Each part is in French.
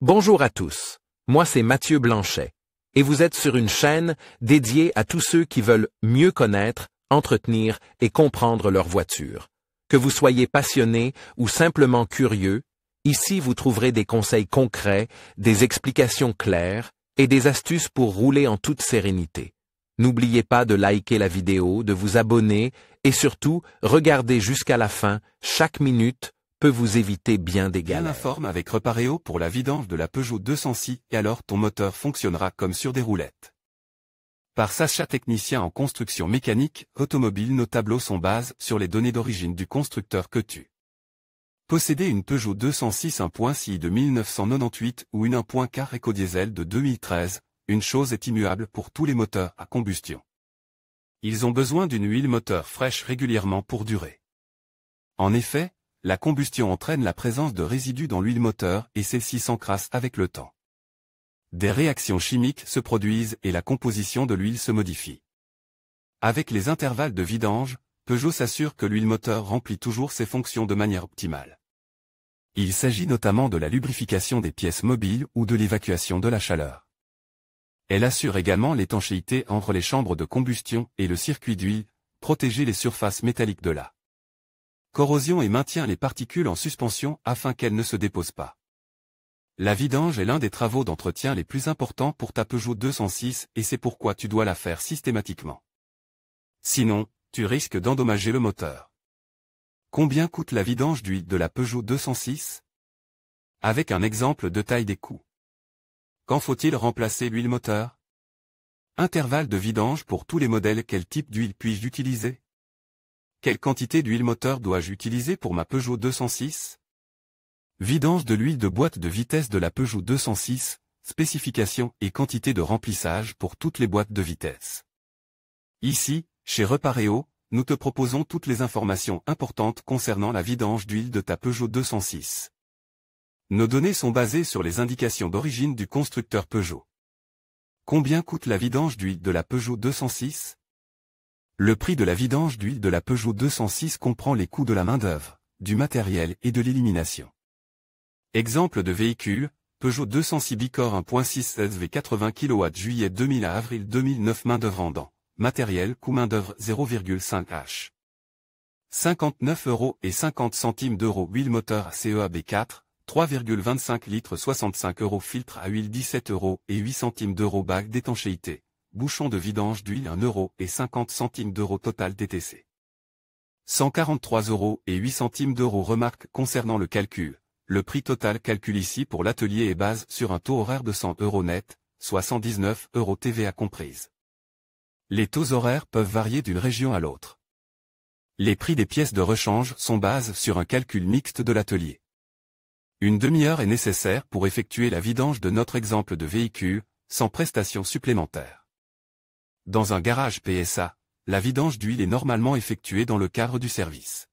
Bonjour à tous, moi c'est Mathieu Blanchet, et vous êtes sur une chaîne dédiée à tous ceux qui veulent mieux connaître, entretenir et comprendre leur voiture. Que vous soyez passionné ou simplement curieux, ici vous trouverez des conseils concrets, des explications claires et des astuces pour rouler en toute sérénité. N'oubliez pas de liker la vidéo, de vous abonner et surtout, regardez jusqu'à la fin, chaque minute peut vous éviter bien des galères. Bien informe avec Reparéo pour la vidange de la Peugeot 206 et alors ton moteur fonctionnera comme sur des roulettes. Par Sacha technicien en construction mécanique, automobile, nos tableaux sont basés sur les données d'origine du constructeur que tu possédez une Peugeot 206 1.6 de 1998 ou une 1.4 éco-diesel de 2013, une chose est immuable pour tous les moteurs à combustion. Ils ont besoin d'une huile moteur fraîche régulièrement pour durer. En effet, la combustion entraîne la présence de résidus dans l'huile moteur et celle-ci s'encrasse avec le temps. Des réactions chimiques se produisent et la composition de l'huile se modifie. Avec les intervalles de vidange, Peugeot s'assure que l'huile moteur remplit toujours ses fonctions de manière optimale. Il s'agit notamment de la lubrification des pièces mobiles ou de l'évacuation de la chaleur. Elle assure également l'étanchéité entre les chambres de combustion et le circuit d'huile, protéger les surfaces métalliques de la corrosion et maintient les particules en suspension afin qu'elles ne se déposent pas. La vidange est l'un des travaux d'entretien les plus importants pour ta Peugeot 206 et c'est pourquoi tu dois la faire systématiquement. Sinon, tu risques d'endommager le moteur. Combien coûte la vidange d'huile de la Peugeot 206? Avec un exemple de taille des coûts. Quand faut-il remplacer l'huile moteur? Intervalle de vidange pour tous les modèles. Quel type d'huile puis-je utiliser? Quelle quantité d'huile moteur dois-je utiliser pour ma Peugeot 206? Vidange de l'huile de boîte de vitesse de la Peugeot 206, spécifications et quantité de remplissage pour toutes les boîtes de vitesse. Ici, chez Reparéo, nous te proposons toutes les informations importantes concernant la vidange d'huile de ta Peugeot 206. Nos données sont basées sur les indications d'origine du constructeur Peugeot. Combien coûte la vidange d'huile de la Peugeot 206? Le prix de la vidange d'huile de la Peugeot 206 comprend les coûts de la main-d'œuvre, du matériel et de l'élimination. Exemple de véhicule, Peugeot 206 Bicore 1.6 SV 80 kW juillet 2000 à avril 2009 main-d'œuvre en dents. Matériel coût main-d'œuvre 0,5 H. 59,50 € huile moteur à CEAB 4, 3,25 litres 65 € filtre à huile 17,08 € bague d'étanchéité. Bouchon de vidange d'huile 1,50 € total TTC. 143,08 € remarque concernant le calcul. Le prix total calcul ici pour l'atelier est base sur un taux horaire de 100 € net, soit 119 € TVA comprise. Les taux horaires peuvent varier d'une région à l'autre. Les prix des pièces de rechange sont basés sur un calcul mixte de l'atelier. Une demi-heure est nécessaire pour effectuer la vidange de notre exemple de véhicule, sans prestation supplémentaire. Dans un garage PSA, la vidange d'huile est normalement effectuée dans le cadre du service.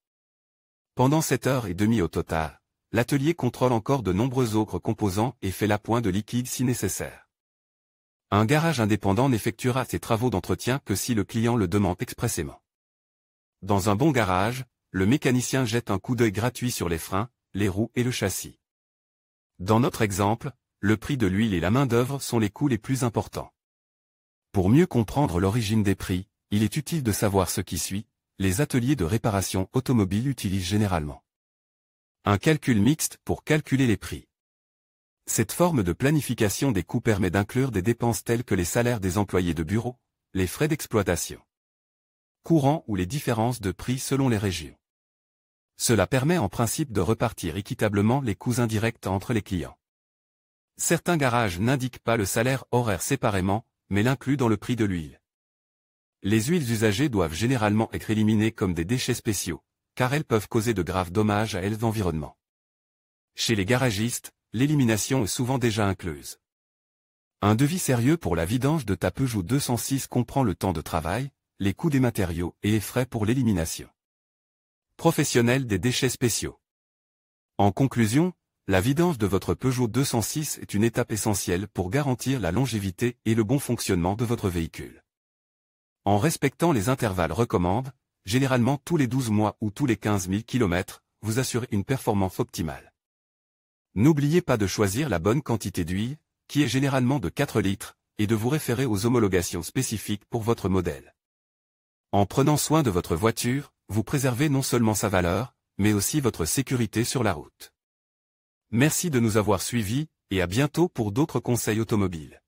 Pendant 7h30 au total, l'atelier contrôle encore de nombreux autres composants et fait l'appoint de liquide si nécessaire. Un garage indépendant n'effectuera ses travaux d'entretien que si le client le demande expressément. Dans un bon garage, le mécanicien jette un coup d'œil gratuit sur les freins, les roues et le châssis. Dans notre exemple, le prix de l'huile et la main-d'œuvre sont les coûts les plus importants. Pour mieux comprendre l'origine des prix, il est utile de savoir ce qui suit, les ateliers de réparation automobile utilisent généralement un calcul mixte pour calculer les prix. Cette forme de planification des coûts permet d'inclure des dépenses telles que les salaires des employés de bureau, les frais d'exploitation courants ou les différences de prix selon les régions. Cela permet en principe de repartir équitablement les coûts indirects entre les clients. Certains garages n'indiquent pas le salaire horaire séparément, mais l'incluent dans le prix de l'huile. Les huiles usagées doivent généralement être éliminées comme des déchets spéciaux, car elles peuvent causer de graves dommages à l'environnement. Chez les garagistes, l'élimination est souvent déjà incluse. Un devis sérieux pour la vidange de ta Peugeot 206 comprend le temps de travail, les coûts des matériaux et les frais pour l'élimination professionnelle des déchets spéciaux. En conclusion, la vidange de votre Peugeot 206 est une étape essentielle pour garantir la longévité et le bon fonctionnement de votre véhicule. En respectant les intervalles recommandés, généralement tous les 12 mois ou tous les 15 000 km, vous assurez une performance optimale. N'oubliez pas de choisir la bonne quantité d'huile, qui est généralement de 4 litres, et de vous référer aux homologations spécifiques pour votre modèle. En prenant soin de votre voiture, vous préservez non seulement sa valeur, mais aussi votre sécurité sur la route. Merci de nous avoir suivis, et à bientôt pour d'autres conseils automobiles.